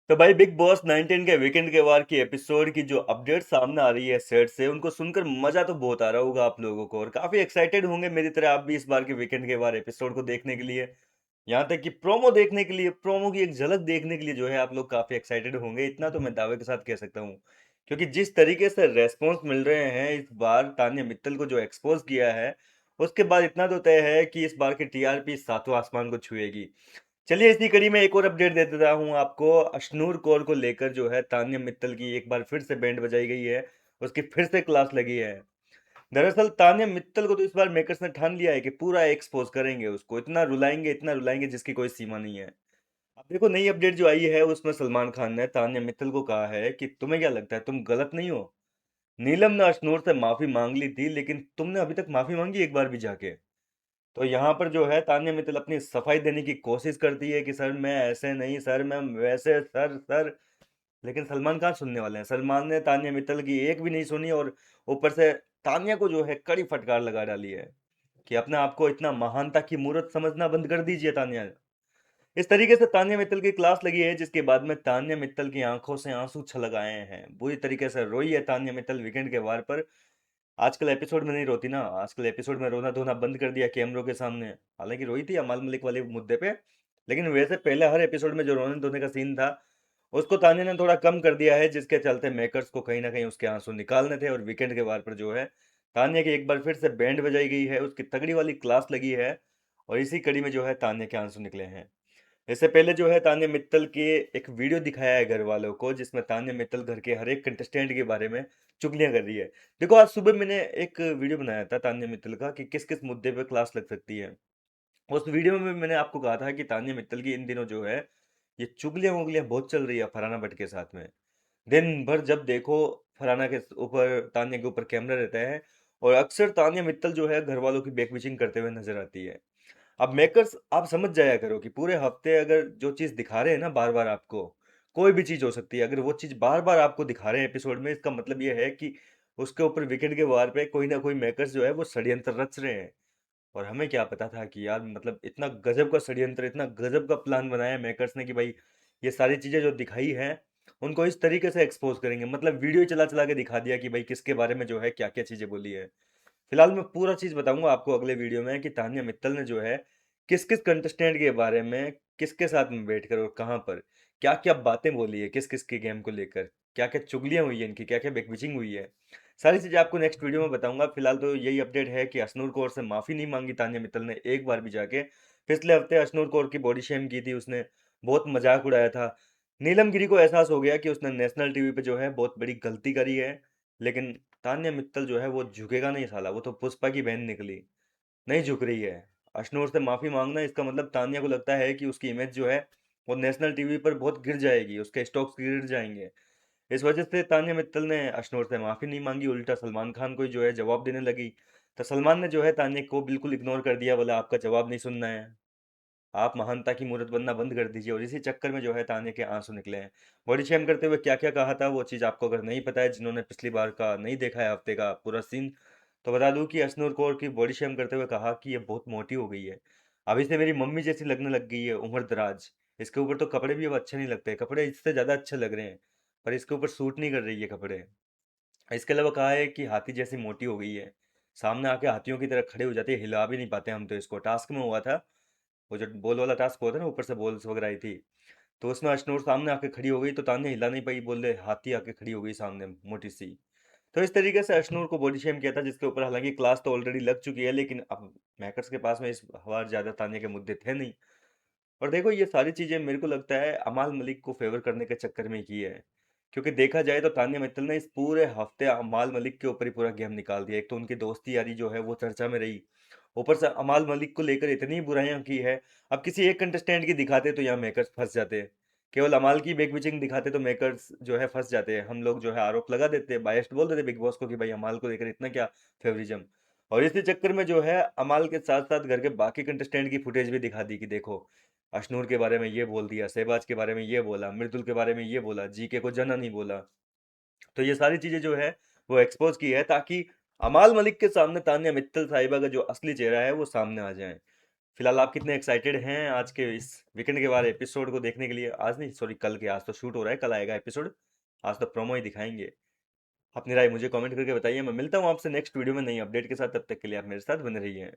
तो भाई big boss 19 के वीकेंड के वार की एपिसोड की जो अपडेट सामने आ रही है सेट से उनको सुनकर मजा तो बहुत आ रहा होगा आप लोगों को और काफी एक्साइटेड होंगे मेरी तरह आप भी इस बार के वीकेंड के वार एपिसोड को देखने के लिए। यहाँ तक कि प्रोमो देखने के लिए, प्रोमो की एक झलक देखने के लिए जो है आप लोग काफी एक्साइटेड होंगे, इतना तो मैं दावे के साथ कह सकता हूँ। क्योंकि जिस तरीके से रेस्पॉन्स मिल रहे हैं इस बार तान्या मित्तल को जो एक्सपोज किया है, उसके बाद इतना तो तय है कि इस बार की टीआरपी सातवां आसमान को छुएगी। चलिए इसी कड़ी में एक और अपडेट दे देता हूँ आपको। अश्नूर कौर को लेकर जो है तान्या मित्तल की एक बार फिर से बैंड बजाई गई है, उसकी फिर से क्लास लगी है। दरअसल तान्या मित्तल को तो इस बार मेकर्स ने ठान लिया है कि पूरा एक्सपोज करेंगे उसको, इतना रुलाएंगे जिसकी कोई सीमा नहीं है। अब देखो नई अपडेट जो आई है उसमें सलमान खान ने तान्या मित्तल को कहा है कि तुम्हें क्या लगता है तुम गलत नहीं हो। नीलम ने अश्नूर से माफी मांग ली थी लेकिन तुमने अभी तक माफी मांगी एक बार भी जाके। तो यहाँ पर जो है तान्या मित्तल अपनी सफाई देने की कोशिश करती है कि सर मैं ऐसे नहीं, सर मैं वैसे, सर। लेकिन सलमान कहाँ सुनने वाले हैं। सलमान ने तान्या मित्तल की एक भी नहीं सुनी और ऊपर से तान्या को जो है कड़ी फटकार लगा डाली है कि अपने आप को इतना महानता की मूर्त समझना बंद कर दीजिए तान्या। इस तरीके से तान्या मित्तल की क्लास लगी है जिसके बाद में तान्या मित्तल की आंखों से आंसू छलक आए हैं, बुरी तरीके से रोई है तान्या मित्तल वीकेंड के वार पर। आजकल एपिसोड में नहीं रोती ना, आजकल एपिसोड में रोना धोना बंद कर दिया कैमरों के सामने। हालांकि रोई थी अमाल मलिक वाले मुद्दे पे, लेकिन वैसे पहले हर एपिसोड में जो रोने धोने का सीन था उसको तान्या ने थोड़ा कम कर दिया है, जिसके चलते मेकर्स को कहीं ना कहीं उसके आंसू निकालने थे। और वीकेंड के वार पर जो है तान्या की एक बार फिर से बैंड बजाई गई है, उसकी तगड़ी वाली क्लास लगी है और इसी कड़ी में जो है तान्या के आंसू निकले हैं। इससे पहले जो है तान्या मित्तल के एक वीडियो दिखाया है घर वालों को, जिसमें तान्या मित्तल घर के हर एक कंटेस्टेंट के बारे में चुगलियां कर रही है। देखो आज सुबह मैंने एक वीडियो बनाया था तान्या मित्तल का कि किस किस मुद्दे पे क्लास लग सकती है। उस वीडियो में मैंने आपको कहा था कि तान्या मित्तल की इन दिनों जो है ये चुगलियां उंगलियां बहुत चल रही है फरहाना भट्ट के साथ में। दिन भर जब देखो फरहाना के ऊपर, तान्या के ऊपर कैमरा रहता है और अक्सर तान्या मित्तल जो है घर वालों की बैक बिचिंग करते हुए नजर आती है। अब मेकर्स आप समझ जाया करो कि पूरे हफ्ते अगर जो चीज दिखा रहे हैं ना बार बार आपको, कोई भी चीज हो सकती है, अगर वो चीज बार बार आपको दिखा रहे हैं एपिसोड में, इसका मतलब ये है कि उसके ऊपर विकेट के वार पे कोई ना कोई मेकर्स जो है वो षड्यंत्र रच रहे हैं। और हमें क्या पता था कि यार मतलब इतना गजब का षड्यंत्र, इतना गजब का प्लान बनाया मेकर्स ने कि भाई ये सारी चीजें जो दिखाई हैं उनको इस तरीके से एक्सपोज करेंगे। मतलब वीडियो चला चला के दिखा दिया कि भाई किसके बारे में जो है क्या क्या चीजें बोली है। फिलहाल मैं पूरा चीज बताऊंगा आपको अगले वीडियो में कि तान्या मित्तल ने जो है किस किस कंटेस्टेंट के बारे में, किसके साथ में बैठकर और कहां पर क्या क्या बातें बोली है, किस किस के गेम को लेकर क्या क्या चुगलियां हुई है, इनकी क्या क्या बैकबिचिंग हुई है। सारी चीजें आपको नेक्स्ट वीडियो में बताऊंगा। फिलहाल तो यही अपडेट है कि अशनूर कौर से माफी नहीं मांगी तान्या मित्तल ने एक बार भी जाके। पिछले हफ्ते अशनूर कौर की बॉडी शेम की थी उसने, बहुत मजाक उड़ाया था। नीलम गिरी को एहसास हो गया कि उसने नेशनल टीवी पे जो है बहुत बड़ी गलती करी है, लेकिन तान्या मित्तल जो है वो झुकेगा नहीं साला, वो तो पुष्पा की बहन निकली, नहीं झुक रही है। अशनूर से माफी मांगना इसका मतलब तान्या को लगता है कि उसकी इमेज जो है वो नेशनल टीवी पर बहुत गिर जाएगी, उसके स्टॉक्स गिर जाएंगे। इस वजह से तान्या मित्तल ने अशनूर से माफी नहीं मांगी, उल्टा सलमान खान को ही जो है जवाब देने लगी। तो सलमान ने जो है तान्या को बिल्कुल इग्नोर कर दिया, बोला आपका जवाब नहीं सुनना है, आप महानता की मूर्त बनना बंद कर दीजिए। और इसी चक्कर में जो है तान्या के आंसू निकले हैं। बॉडी शेम करते हुए क्या क्या कहा था वो चीज़ आपको अगर नहीं पता है, जिन्होंने पिछली बार का नहीं देखा है हफ्ते का पूरा सीन, तो बता दूं कि अशनूर कौर की बॉडी शेम करते हुए कहा कि ये बहुत मोटी हो गई है, अभी से मेरी मम्मी जैसी लगने लग गई है उम्र दराज। इसके ऊपर तो कपड़े भी अब अच्छे नहीं लगते, कपड़े इससे ज़्यादा अच्छे लग रहे हैं पर इसके ऊपर सूट नहीं कर रही है कपड़े। इसके अलावा कहा है कि हाथी जैसी मोटी हो गई है, सामने आके हाथियों की तरह खड़े हो जाती है, हिला भी नहीं पाते हम तो इसको। टास्क में हुआ था वो जो बॉल वाला टास्क होता है ना, ऊपर से बॉल्स वगैरह आई थी, तो उसमें अशनूर सामने आके खड़ी हो गई तो तान्या हिला नहीं पाई, बोल रहे हाथी आके खड़ी हो गई सामने मोटी सी। तो इस तरीके से अशनूर को बॉडी शेम किया था, जिसके ऊपर हालांकि क्लास तो ऑलरेडी लग चुकी है, लेकिन अब मैकर्स के पास में इस बार ज्यादा तान्या के मुद्दे थे नहीं। और देखो ये सारी चीजें मेरे को लगता है अमाल मलिक को फेवर करने के चक्कर में की है। क्योंकि देखा जाए तो तान्या मित्तल ने इस पूरे हफ्ते अमाल मलिक के ऊपर ही पूरा गेम निकाल दिया। एक तो उनकी दोस्ती यारी जो है वो चर्चा में रही, ऊपर से अमाल मलिक को लेकर इतनी बुराइयां की है। अब किसी एक कंटेस्टेंट की दिखाते तो यहाँ मेकर्स फंस जाते, केवल अमाल की बैक बिचिंग दिखाते तो मेकर्स जो है फंस जाते हैं। हम लोग जो है आरोप लगा देते, बायस्ड बोल देते बिग बॉस को कि भाई अमाल को लेकर इतना क्या फेवरिज्म। और इसी चक्कर में जो है अमाल के साथ साथ घर के बाकी कंटेस्टेंट की फुटेज भी दिखा दी कि देखो अशनूर के बारे में ये बोल दिया, शहबाज के बारे में ये बोला, मृदुल के बारे में ये बोला, जीके को जना नहीं बोला। तो ये सारी चीजें जो है वो एक्सपोज की है ताकि अमाल मलिक के सामने तान्या मित्तल साहिबा का जो असली चेहरा है वो सामने आ जाए। फिलहाल आप कितने एक्साइटेड हैं आज के इस वीकेंड के बाद एपिसोड को देखने के लिए? आज नहीं, सॉरी कल के, आज तो शूट हो रहा है, कल आएगा एपिसोड। आज तो प्रोमो ही दिखाएंगे। अपनी राय मुझे कमेंट करके बताइए। मैं मिलता हूँ आपसे नेक्स्ट वीडियो में नई अपडेट के साथ, तब तक के लिए आप मेरे साथ बने रहिए।